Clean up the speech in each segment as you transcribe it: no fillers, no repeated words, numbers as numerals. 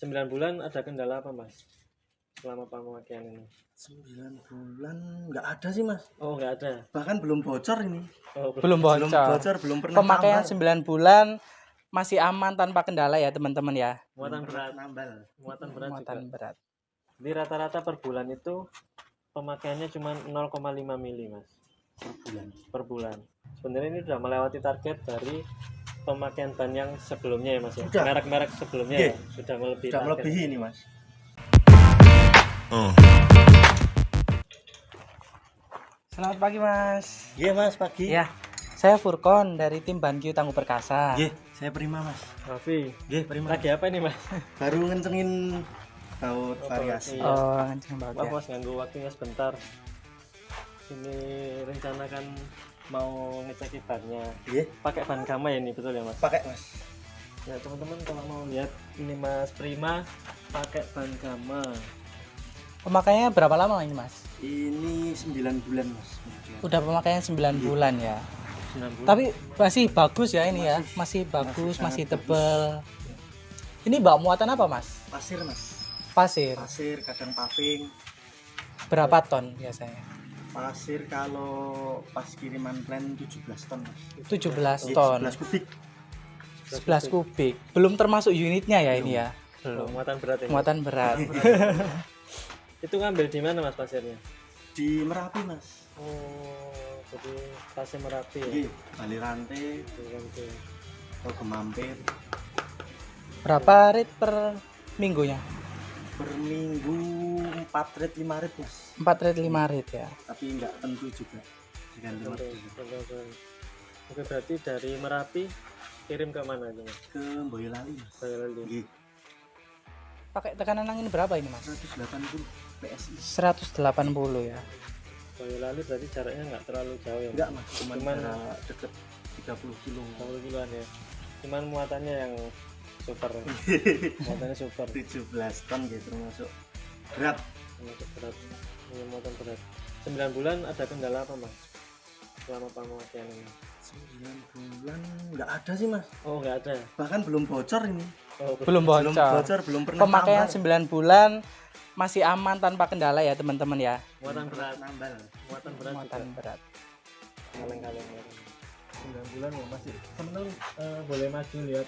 9 bulan ada kendala apa Mas selama pemakaian ini? 9 bulan nggak ada sih Mas. Oh nggak ada. Bahkan belum bocor ini. Oh, Belum bocor. Belum pernah Pemakaian tambal. 9 bulan masih aman tanpa kendala ya teman-teman ya. muatan berat. Nambal. Muatan berat Muatan juga. berat. Di rata-rata per bulan itu pemakaiannya cuma 0,5 mili Mas per bulan. Sebenarnya ini sudah melewati target dari pemakaian ban yang sebelumnya ya Mas ya. Sudah. Merek-merek sebelumnya Iya. ya, sudah melebihi Sudah target. melebihi ini Mas. Selamat pagi Mas. Iya Mas, pagi. Ya, saya Furkon dari tim Bankyu Tangguh Perkasa. Iya, saya Prima Mas. Raffi, Iya, Prima. lagi apa ini Mas? Baru ngencengin baut variasi. Iya. Oh, kenceng banget Maaf ya. Mas, ganggu waktunya sebentar. Ini rencana kan mau ngecek bannya. Iya, Pakai ban Gama ya ini, betul ya Mas? pakai Mas. Ya teman-teman kalau mau lihat ini Mas Prima pakai ban Gama. Pemakaiannya berapa lama ini Mas? Ini 9 bulan Mas. Udah pemakaian 9 bulan ya. 9 bulan. Tapi masih bagus ya ini ya. Masih bagus, masih tebal. Ini bawa muatan apa Mas? Pasir Mas. Pasir. Pasir kadang paving. Berapa ton biasanya? Pasir kalau pas kiriman plan 17 ton Mas. 17 Iya, ton. 11 kubik. 11 kubik. Belum termasuk unitnya ya ini ya. Oh, Belum. muatan berat ini. Muatan berat. Itu ngambil di mana Mas pasirnya? Di Merapi Mas. Oh, jadi pasir Merapi ya. Iya, Bali Rantai, Oke. atau Gemampir. Berapa rate per minggunya? Per minggu 4 rit 5 rit Mas. 4 rate 5 rate ya. Tapi nggak tentu juga. Tergantung Oke, waktu. Oke, berarti dari Merapi kirim ke mana itu Mas? Ke Boyolali Mas. Boyolali. Iya, Pakai tekanan angin berapa ini Mas? 180 PSI. 180 ya. Boyolali berarti jaraknya nggak terlalu jauh ya? Enggak Mas, cuman Cuman- jarak deket 30 kilo. 40 kiloan ya. Cuman muatannya yang super. Muatannya super. 17 ton gitu termasuk berat. Termasuk berat. Ini muatan berat. 9 bulan ada kendala apa Mas? Selama pemakaian ini. 9 bulan nggak ada sih Mas. Oh nggak ada. Bahkan belum bocor ini. Oh Belum Belum bocor. bocor, belum pernah Pemakaian tambal. 9 bulan masih aman tanpa kendala ya teman-teman ya. muatan berat. Nambal. Muatan berat Muatan juga. berat. Kaleng-kaleng. 9 bulan ya masih. Teman-teman boleh maju lihat.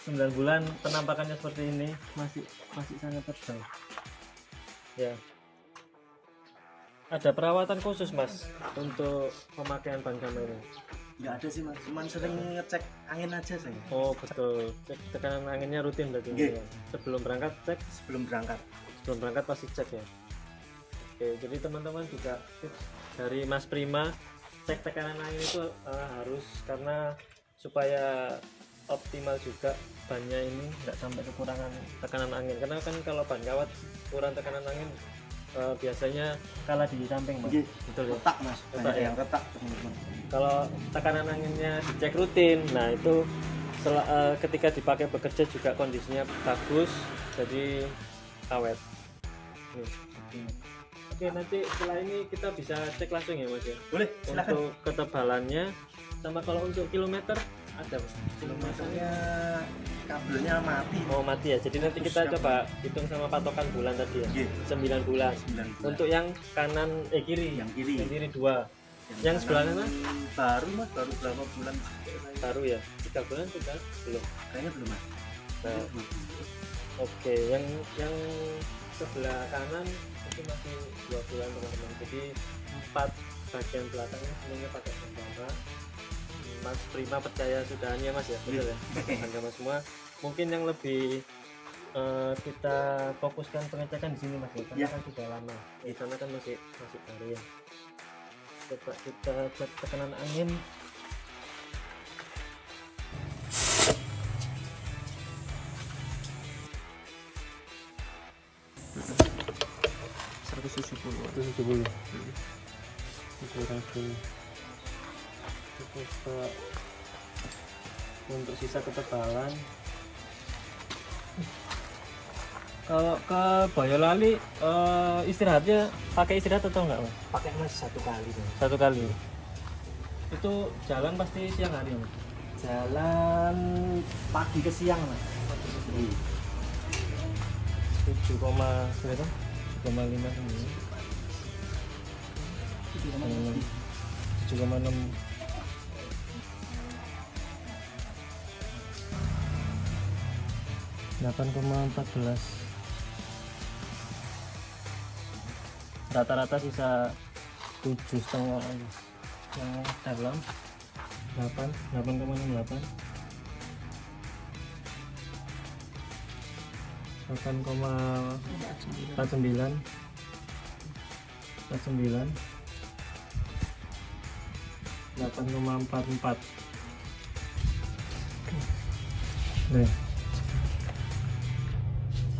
9 bulan penampakannya seperti ini masih sangat tebal. Ya. Ada perawatan khusus Mas untuk pemakaian ban Gama ini. Nggak ada sih Mas, cuman sering ngecek angin aja saya. Oh betul. Cek tekanan anginnya rutin berarti. Nggih. Ya. Sebelum berangkat cek, Sebelum berangkat. sebelum berangkat pasti cek ya. Oke, jadi teman-teman juga tips dari Mas Prima, cek tekanan angin itu harus karena supaya optimal juga bannya ini nggak sampai kekurangan tekanan angin. Karena kan kalau ban kawat kurang tekanan angin biasanya kalah di samping Mas. Nggih. Betul ya. Retak Mas, Retak, banyak ya. yang retak teman-teman. Kalau tekanan anginnya dicek rutin, nah itu ketika dipakai bekerja juga kondisinya bagus, jadi awet. Nih. Oke, nanti setelah ini kita bisa cek langsung ya Mas ya. Boleh, silakan. Untuk ketebalannya, sama kalau untuk kilometer ada Mas. Kilometernya Kabelnya mati. mau mati ya. Jadi nanti kita Putus coba hitung sama patokan bulan tadi ya. Nggih, 9 bulan. 9 bulan. Untuk yang kanan kiri, yang kiri. yang kiri 2. yang sebelah kanan mana? Baru Mas, baru berapa bulan? Baru ya. 3 bulan sudah belum. Kayaknya belum Mas. Nah, oke, yang sebelah kanan itu masih 2 bulan teman-teman. Jadi 4 bagian belakangnya semuanya pakai ban Gama. Mas Prima percaya sudahannya Mas ya, betul ya? Ban Gama semua. Mungkin yang lebih kita fokuskan pengecekan di sini Mas ya, karena Ya. kan sudah lama. Di sana kan masih baru ya. Coba kita cek tekanan angin. Itu 70. Kurang dulu. Kita untuk sisa ketebalan. Kalau ke Boyolali istirahatnya pakai istirahat atau enggak Mas? pakai Mas 1 kali Mas. 1 kali. Itu jalan pasti siang hari Mas. Jalan pagi ke siang Mas. berapa? 7,5 ini. 7,6. Delapan koma 14. Rata-rata sisa 7,5 yang dalam 8,68. 8,49. 8,44. Nah,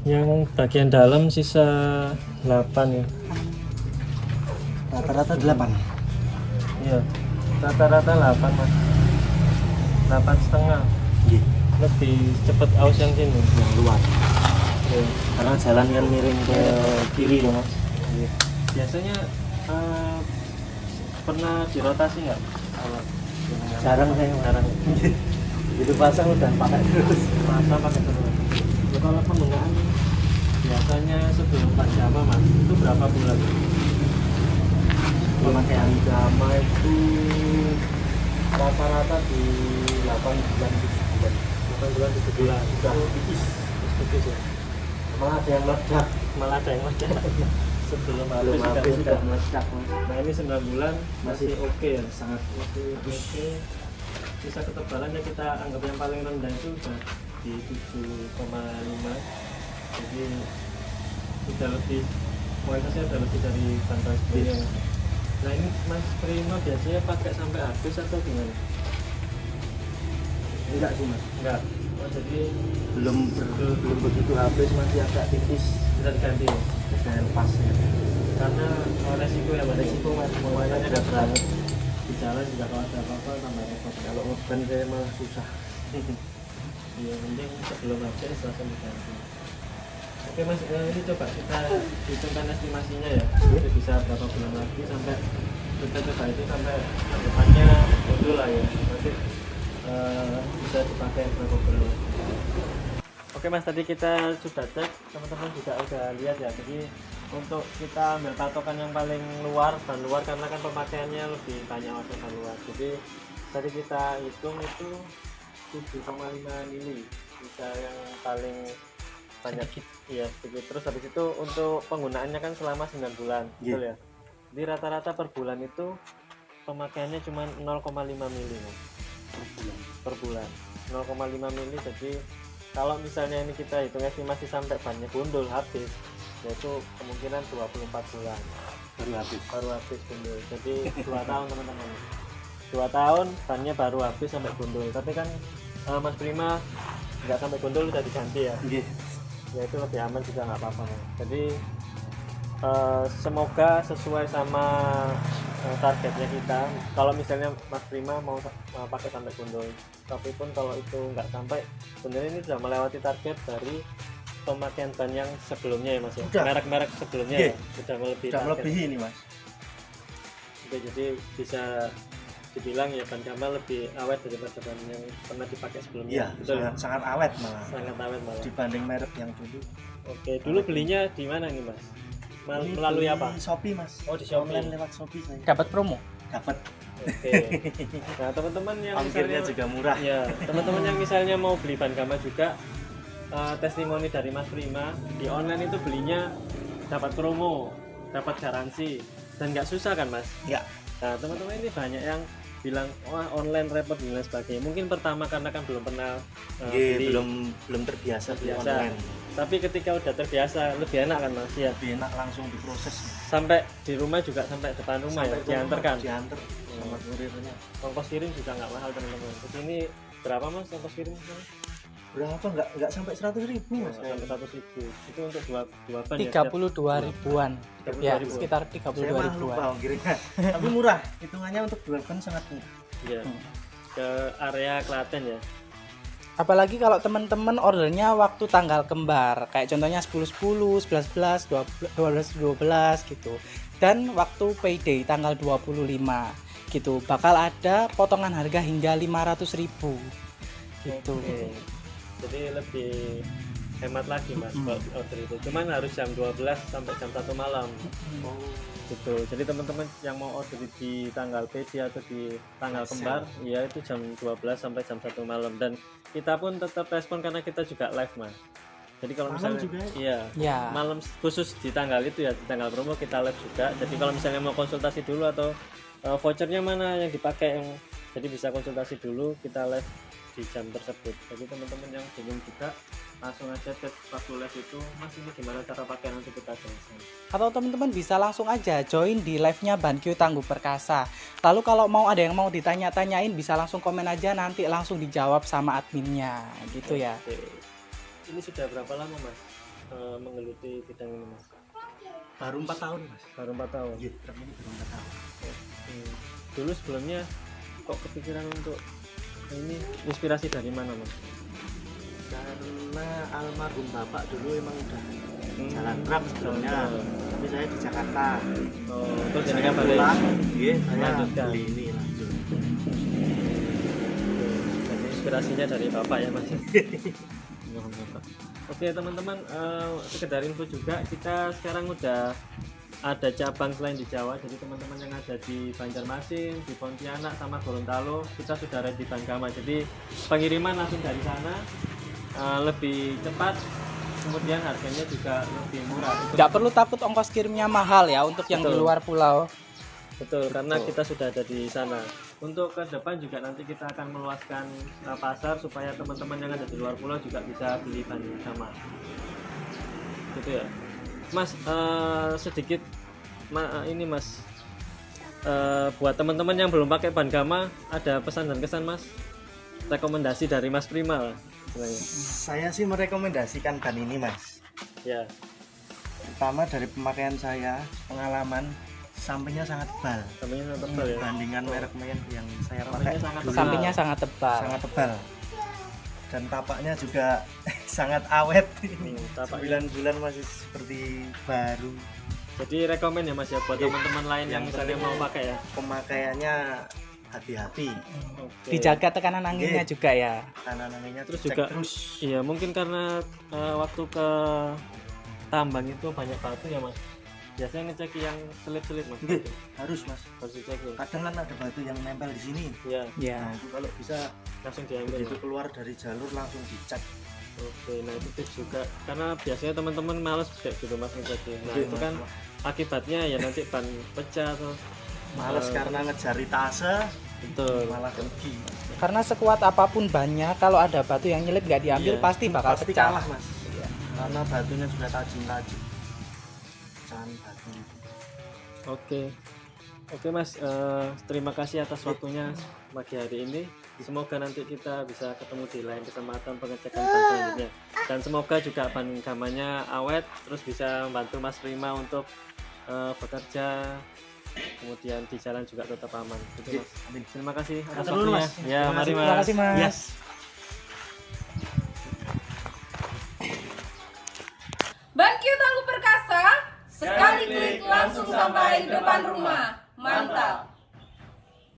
yang bagian dalam sisa 8 ya. Rata-rata 8. Iya, rata-rata 8 mas. 8,5. Iya. Lebih cepat aus yang sini. Yang luar. Iya. Karena jalan kan miring ke kiri ya mas. Iya. Biasanya pernah dirotasi nggak? Jarang saya mas. Jarang. Begitu pasang udah pakai terus. Masa pakai terus. Ya, kalau penggunaan biasanya sebelum pajama mas, itu berapa bulan? Pemakaian Pajama itu rata-rata di 8 bulan 7 bulan. 8 bulan 7 bulan. Sudah tipis ya. malah ada yang meledak. Malah ada yang meledak. Sebelum Belum habis sudah meledak mas. Nah ini 9 bulan masih oke ya. Sangat Masih oke. Sisa ketebalannya kita anggap yang paling rendah itu udah di 7,5. Jadi sudah lebih, kualitasnya udah lebih dari bantal sebelumnya. Nah ini Mas Prima biasanya pakai sampai habis atau gimana? enggak sih mas. Enggak. Oh, jadi Belum begitu habis, masih agak tipis. bisa diganti ya? Sudah lepas ya. Karena resiko ya Mas. Resiko mas. Makanya Udah kan berat. di jalan juga kalau ada apa-apa tambah repot. Kalau ngeban saya malah susah. Iya, mending sebelum habis langsung diganti. Oke Mas, ini coba kita hitungkan estimasinya ya. Jadi bisa berapa bulan lagi sampai kita coba itu sampai depannya dulu lah ya. Nanti bisa dipakai berapa bulan lagi. Oke Mas, tadi kita sudah cek, teman-teman juga udah lihat ya. Jadi untuk kita ambil patokan yang paling luar, ban luar karena kan pemakaiannya lebih banyak waktu ban luar. Jadi tadi kita hitung itu 7,5 mili, bisa yang paling banyak. Iya sedikit. Terus habis itu untuk penggunaannya kan selama 9 bulan, betul ya. Jadi rata-rata per bulan itu pemakaiannya cuma 0,5 mili Mas. Per bulan 0,5 mili. Jadi kalau misalnya ini kita hitung estimasi sampai bannya gundul habis, yaitu kemungkinan 24 bulan baru habis gundul. Jadi 2 tahun teman-teman, 2 tahun bannya baru habis sampai gundul. Tapi kan Mas Prima nggak sampai gundul udah diganti ya. Ya itu lebih aman juga, nggak apa-apa Mas. Jadi semoga sesuai sama targetnya kita. Kalau misalnya Mas Prima mau pakai sampai gundul, tapi pun kalau itu nggak sampai, sebenarnya ini sudah melewati target dari pemakaian ban yang sebelumnya ya Mas ya. Sudah. Merek-merek sebelumnya ya, sudah melebihi Sudah target. melebihi ini mas. Oke, jadi bisa dibilang ya ban Kamal lebih awet daripada ban yang pernah dipakai sebelumnya. Iya, Betul ya? sangat awet malah. Sangat awet malah. Dibanding merek yang dulu. Oke, dulu belinya di mana nih Mas? Ini Melalui beli apa? Shopee mas. Oh, di Shopee. Online lewat Shopee saya. Dapat promo. Dapat. Oke. Nah, teman-teman yang Ongkirnya misalnya juga murah. ya, teman-teman yang misalnya mau beli ban Kamal juga, testimoni dari Mas Prima di online itu belinya dapat promo, dapat garansi, dan nggak susah kan Mas? Enggak. Nah, teman-teman ini banyak yang bilang wah online repot dan lain sebagainya. Mungkin pertama karena kan belum pernah beli, belum terbiasa beli Terbiasa. online. tapi ketika udah terbiasa lebih enak kan Mas ya. Lebih enak langsung diproses. Sampai di rumah juga, sampai depan rumah Sampai ya diantarkan. Diantar sama kurirnya. Ongkos kirim juga nggak mahal teman-teman. Di sini berapa Mas ongkos kirim? Berapa? Enggak sampai 100.000 mas. Sampai 100.000. Itu untuk dua ban ya. 32 ribuan. 32 Ya, ribuan. sekitar Saya 32 malah ribuan. lupa ongkirnya. Tapi murah. Hitungannya untuk 2 ban sangat murah. Iya. Ke area Klaten ya. Apalagi kalau teman-teman ordernya waktu tanggal kembar, kayak contohnya 10-10, 11-11, 12-12 gitu. Dan waktu payday tanggal 25 gitu, bakal ada potongan harga hingga 500.000 gitu. Oke. Jadi lebih hemat lagi mas kalau di order itu. Cuman harus jam 12 sampai jam 1 malam. Gitu. Jadi teman-teman yang mau order di tanggal PD atau di tanggal kembar, ya itu jam 12 sampai jam 1 malam. Dan kita pun tetap respon karena kita juga live mas. Jadi kalau Malam misalnya juga iya Ya. malam khusus di tanggal itu ya, di tanggal promo kita live juga. Jadi kalau misalnya mau konsultasi dulu atau vouchernya mana yang dipakai, yang jadi bisa konsultasi dulu, kita live di jam tersebut. Jadi teman-teman yang bingung juga langsung aja chat waktu live itu, mas ini gimana cara pakai, nanti kita jelasin. Atau teman-teman bisa langsung aja join di live-nya BanQ Tangguh Perkasa. Lalu kalau mau ada yang mau ditanya-tanyain bisa langsung komen aja, nanti langsung dijawab sama adminnya gitu ya. Oke. Ini sudah berapa lama mas menggeluti bidang ini mas? Baru 4 tahun mas. Baru 4 tahun. Iya, truk ini baru 4 tahun. Dulu sebelumnya kok kepikiran untuk ini, inspirasi dari mana mas? Karena almarhum bapak dulu emang udah jalan truk sebelumnya, tapi saya di Jakarta. Oh, terus Saya jadi balik. pulang, iya, saya Lanjutkan. beli ini lanjut. Jadi inspirasinya dari bapak ya mas. Oke teman-teman, sekedar info juga, kita sekarang udah ada cabang selain di Jawa. Jadi teman-teman yang ada di Banjarmasin, di Pontianak sama Gorontalo, kita sudah ada di Bankama. Jadi pengiriman langsung dari sana, lebih cepat, kemudian harganya juga lebih murah. Nggak perlu takut ongkos kirimnya mahal ya untuk yang di Betul. luar pulau. Betul, karena kita sudah ada di sana. Untuk ke depan juga nanti kita akan meluaskan pasar supaya teman-teman yang ada di luar pulau juga bisa beli bahan sama. Gitu ya. Mas, sedikit ini mas, buat teman-teman yang belum pakai ban Gama, ada pesan dan kesan mas? Rekomendasi dari Mas Prima lah, istilahnya. Saya sih merekomendasikan ban ini mas. Ya, Pertama dari pemakaian saya, pengalaman, sampingnya sangat tebal. sampingnya sangat tebal ya. Dibandingkan merek-merek yang saya Sampingnya pakai sangat dulu, tebal. Sampingnya sangat tebal. sangat tebal. Dan tapaknya juga sangat awet. Tapaknya. 9 bulan masih seperti baru. Jadi rekomen ya mas ya buat Iya. teman-teman lain yang Yang misalnya penting mau pakai ya. Pemakaiannya hati-hati. Oke. Dijaga tekanan anginnya Oke. juga ya. Kanan anginnya Terus cek juga terus. iya mungkin karena waktu ke tambang itu banyak batu ya mas. Biasanya ngecek yang selip-selip mas. Nggih, harus mas. Harus dicek ya. Kadang kan ada batu yang nempel di sini. Ya, Ya. Nah itu kalau bisa langsung diambil. begitu keluar dari jalur langsung dicek. Oke, nah itu tips juga. Karena biasanya teman-teman males kayak gitu mas ngecek. Nah Nggih, itu Mas. kan akibatnya ya nanti ban pecah atau Males karena ngejar tase, betul. malah rugi. Karena sekuat apapun bannya, kalau ada batu yang nyelip nggak diambil Iya. pasti bakal Pasti pecah. kalah mas. Karena batunya sudah tajam-tajam. Pecahan batu. Oke mas, terima kasih atas waktunya pagi hari ini. Semoga nanti kita bisa ketemu di lain kesempatan pengecekan ban selanjutnya. Dan semoga juga ban gamanya awet, terus bisa membantu Mas Prima untuk bekerja, kemudian di jalan juga tetap aman. Gitu, Mas. Amin. Terima kasih atas Atur dulu, waktunya. Mas. Ya, Terima mari kasih. mas. Terima kasih mas. Yes. BanQ Tangguh Perkasa, sekali klik langsung sampai depan rumah.